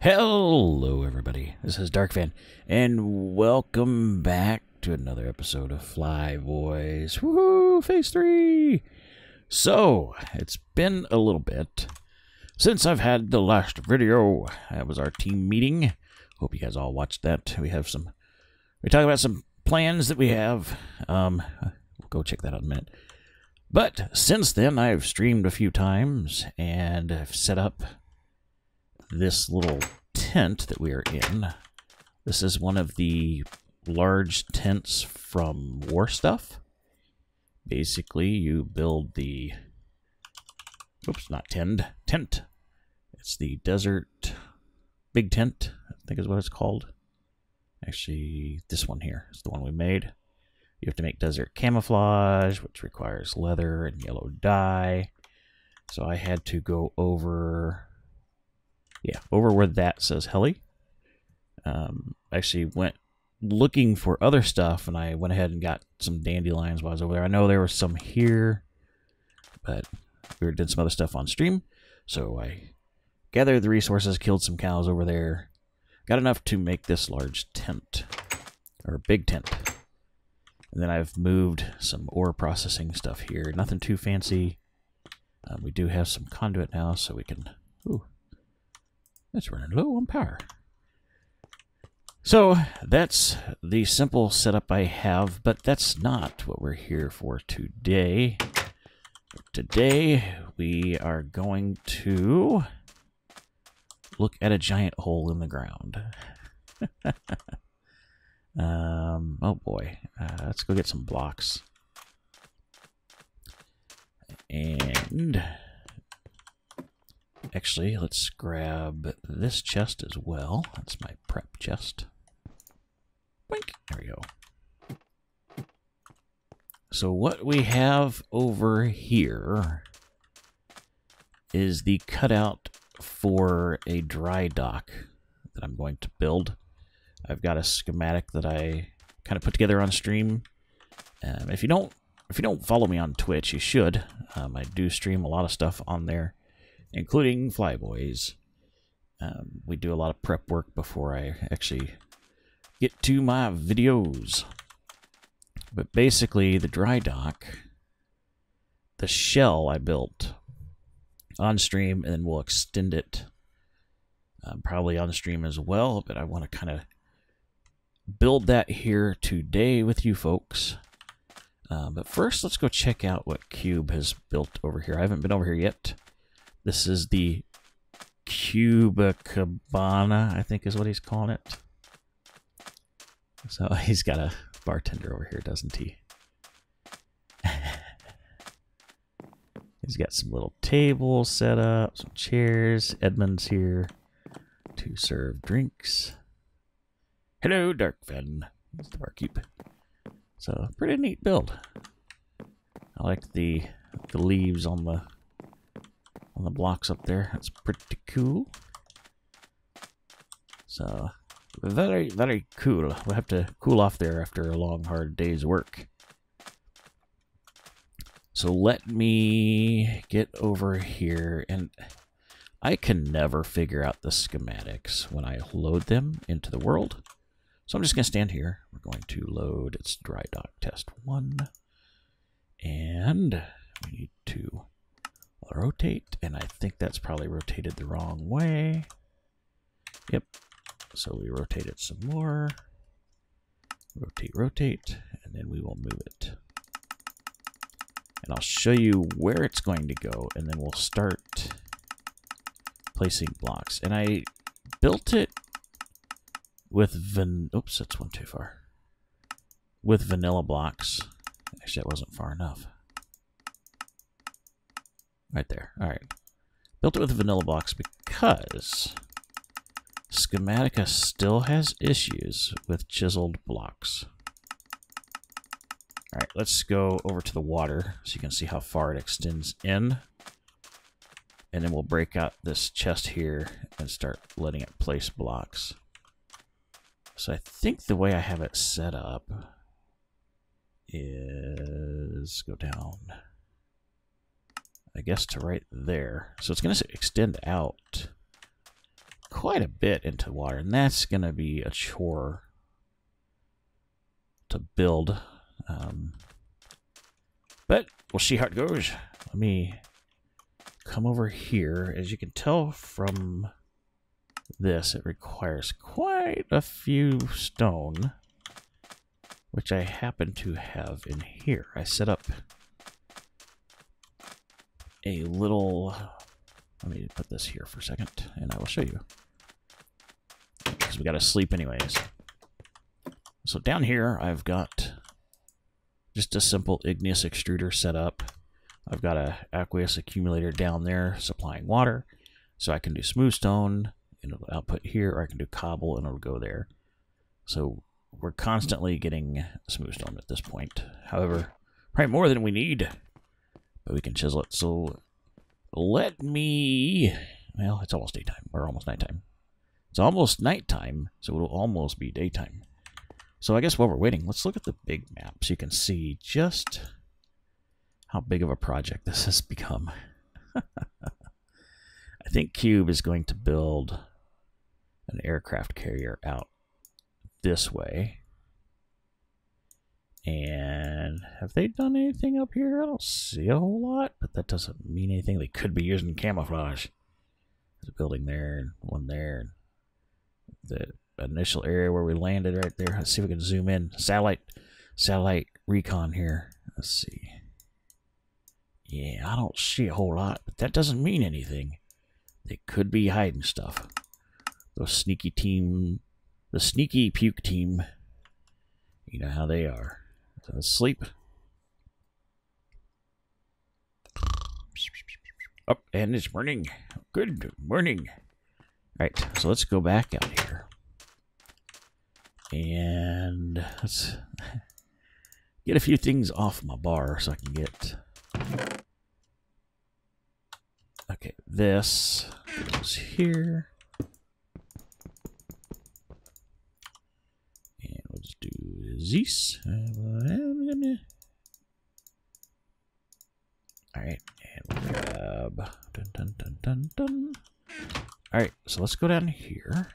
Hello everybody, this is darkphan, and welcome back to another episode of Fly Boys. Woohoo! Phase 3! So, it's been a little bit since I've had the last video. That was our team meeting. Hope you guys all watched that. We talk about some plans that we have. We'll go check that out in a minute. But since then, I've streamed a few times, and I've set up this little tent that we are in. This is one of the large tents from War Stuff. Basically, you build the... Oops, not tent. It's the desert big tent, I think is what it's called. Actually, this one here is the one we made. You have to make desert camouflage, which requires leather and yellow dye. So I had to go over... Yeah, over where that says heli. Actually went looking for other stuff, and I went ahead and got some dandelions while I was over there. I know there were some here, but we did some other stuff on stream. So I gathered the resources, killed some cows over there. Got enough to make this large tent, or big tent. And then I've moved some ore processing stuff here. Nothing too fancy. We do have some conduit now, so we can... Ooh. It's running low on power. So that's the simple setup I have, but that's not what we're here for today. Today we are going to look at a giant hole in the ground. Oh boy, let's go get some blocks. And... actually, let's grab this chest as well. That's my prep chest. Boink. There we go. So what we have over here is the cutout for a dry dock that I'm going to build. I've got a schematic that I kind of put together on stream. If you don't follow me on Twitch, you should. I do stream a lot of stuff on there, including Flyboys. We do a lot of prep work before I actually get to my videos. But basically, the dry dock, the shell I built on stream, and then we'll extend it probably on stream as well, but I want to kind of build that here today with you folks. But first, let's go check out what Cube has built over here. I haven't been over here yet. This is the cabana, I think is what he's calling it. So he's got a bartender over here, doesn't he? He's got some little tables set up, some chairs. Edmund's here to serve drinks. Hello, darkphan. That's the barkeep. So, pretty neat build. I like the leaves on the blocks up there. That's pretty cool. So, very, very cool. We'll have to cool off there after a long, hard day's work. So let me get over here, and I can never figure out the schematics when I load them into the world. So I'm just going to stand here. We're going to load its dry dock test 1. And we need to rotate, and I think that's probably rotated the wrong way. Yep. So we rotate it some more. Rotate, and then we will move it. And I'll show you where it's going to go, and then we'll start placing blocks. And I built it with oops, that's one too far. With vanilla blocks. Actually, that wasn't far enough. Right there. All right. Built it with vanilla blocks because Schematica still has issues with chiseled blocks. All right, let's go over to the water so you can see how far it extends in. And then we'll break out this chest here and start letting it place blocks. So I think the way I have it set up is go down, I guess, to right there. So it's going to extend out quite a bit into the water, and that's going to be a chore to build. But we'll see how it goes. Let me come over here. As you can tell from this, it requires quite a few stone, which I happen to have in here. I set up a little... Let me put this here for a second, and I will show you. Because we got to sleep anyways. So down here, I've got just a simple igneous extruder set up. I've got a aqueous accumulator down there supplying water. So I can do smooth stone, and it'll output here, or I can do cobble, and it'll go there. So we're constantly getting smooth stone at this point. However, probably more than we need, but we can chisel it. So let me... Well, it's almost daytime, or almost nighttime. It's almost nighttime, so it'll almost be daytime. So I guess while we're waiting, let's look at the big map so you can see just how big of a project this has become. I think Cube is going to build an aircraft carrier out this way. And have they done anything up here? I don't see a whole lot, but that doesn't mean anything. They could be using camouflage. There's a building there and one there. The initial area where we landed right there. Let's see if we can zoom in. Satellite recon here. Let's see. Yeah, I don't see a whole lot, but that doesn't mean anything. They could be hiding stuff. Those sneaky team, the sneaky Puke team. You know how they are. So let's sleep. Up, and it's morning. Good morning. All right, so let's go back out here. And let's get a few things off my bar so I can get... Okay, this goes here. And we'll just do this. Alright, and we'll grab... Dun, dun, dun, dun, dun. Alright, so let's go down here.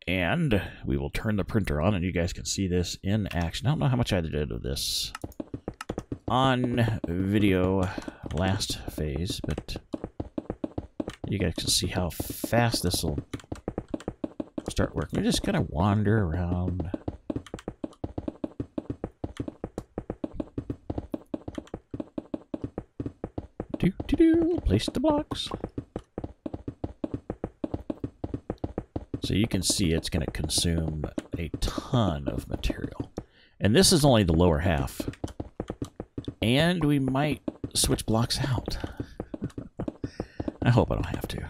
And we will turn the printer on, and you guys can see this in action. I don't know how much I did of this on video last phase, but you guys can see how fast this will start working. We just kind of wander around. Place the blocks. So you can see it's going to consume a ton of material. And this is only the lower half. And we might switch blocks out. I hope I don't have to.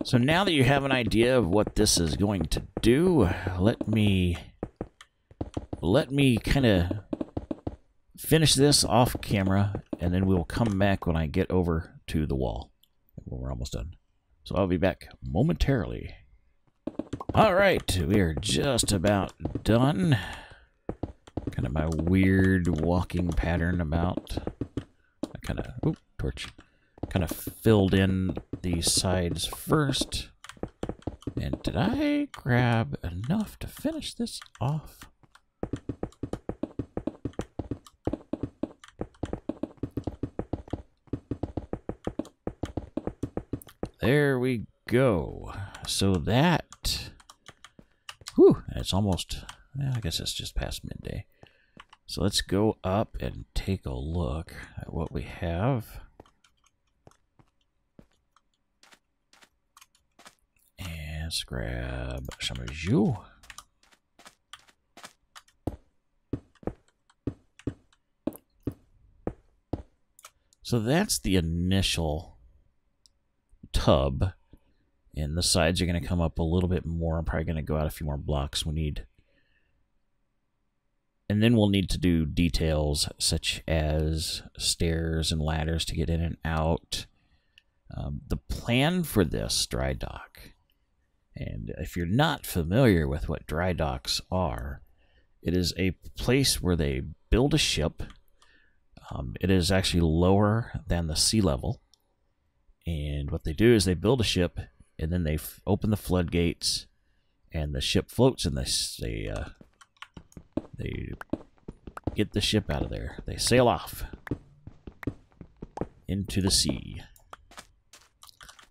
So now that you have an idea of what this is going to do, let me kind of finish this off camera, and then we'll come back when I get over to the wall when we're almost done. So I'll be back momentarily. All right, we are just about done. Kind of my weird walking pattern about. I kind of, torch. Kind of filled in these sides first. And did I grab enough to finish this off? There we go. So that, it's almost, I guess it's just past midday. So let's go up and take a look at what we have. And let's grab some of you. So that's the initial tub, and the sides are going to come up a little bit more. I'm probably going to go out a few more blocks. And then we'll need to do details such as stairs and ladders to get in and out. The plan for this dry dock, and if you're not familiar with what dry docks are, It is a place where they build a ship. It is actually lower than the sea level. And what they do is they build a ship, and then they open the floodgates, and the ship floats, and they get the ship out of there. They sail off into the sea.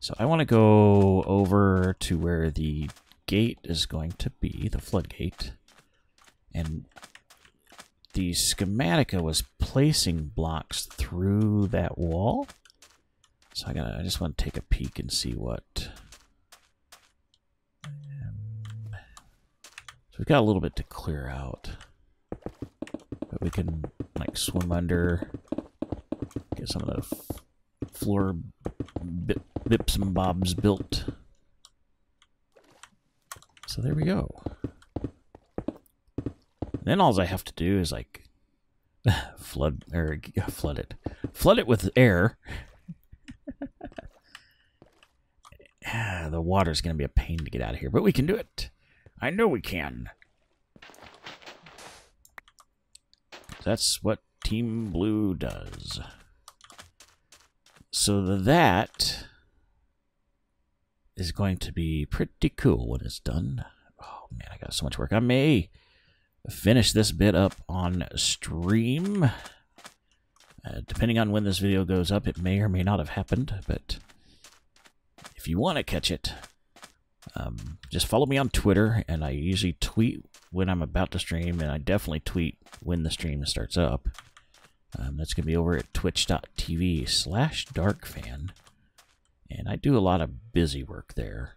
So I want to go over to where the gate is going to be, the floodgate. And the schematica was placing blocks through that wall. So I just want to take a peek and see what. So we've got a little bit to clear out. But we can like swim under, get some of the floor bips and bobs built. So there we go. Then all I have to do is like flood it with air. The water's gonna be a pain to get out of here, but we can do it. I know we can. That's what Team Blue does. So that is going to be pretty cool when it's done. Oh man, I got so much work. I may finish this bit up on stream. Depending on when this video goes up, it may or may not have happened, but if you want to catch it, just follow me on Twitter, and I usually tweet when I'm about to stream, and I definitely tweet when the stream starts up. That's going to be over at twitch.tv/darkphan, and I do a lot of busy work there.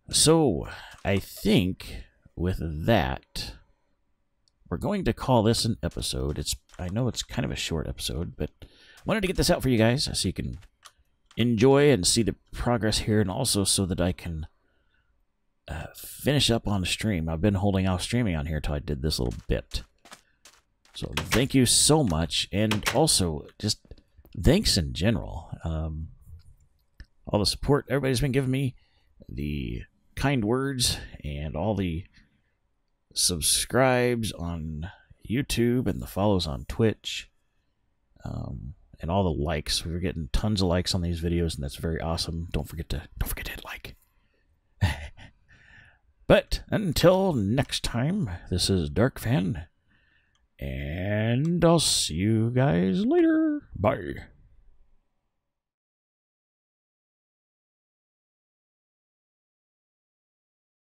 So I think with that, we're going to call this an episode. I know it's kind of a short episode, but I wanted to get this out for you guys so you can enjoy and see the progress here, and also so that I can finish up on the stream. I've been holding off streaming on here until I did this little bit. So thank you so much, and also just thanks in general. All the support everybody's been giving me, the kind words, and all the subscribes on YouTube and the follows on Twitch, and all the likes. We're getting tons of likes on these videos, and that's very awesome. Don't forget to hit like. But until next time, this is darkphan, and I'll see you guys later. Bye.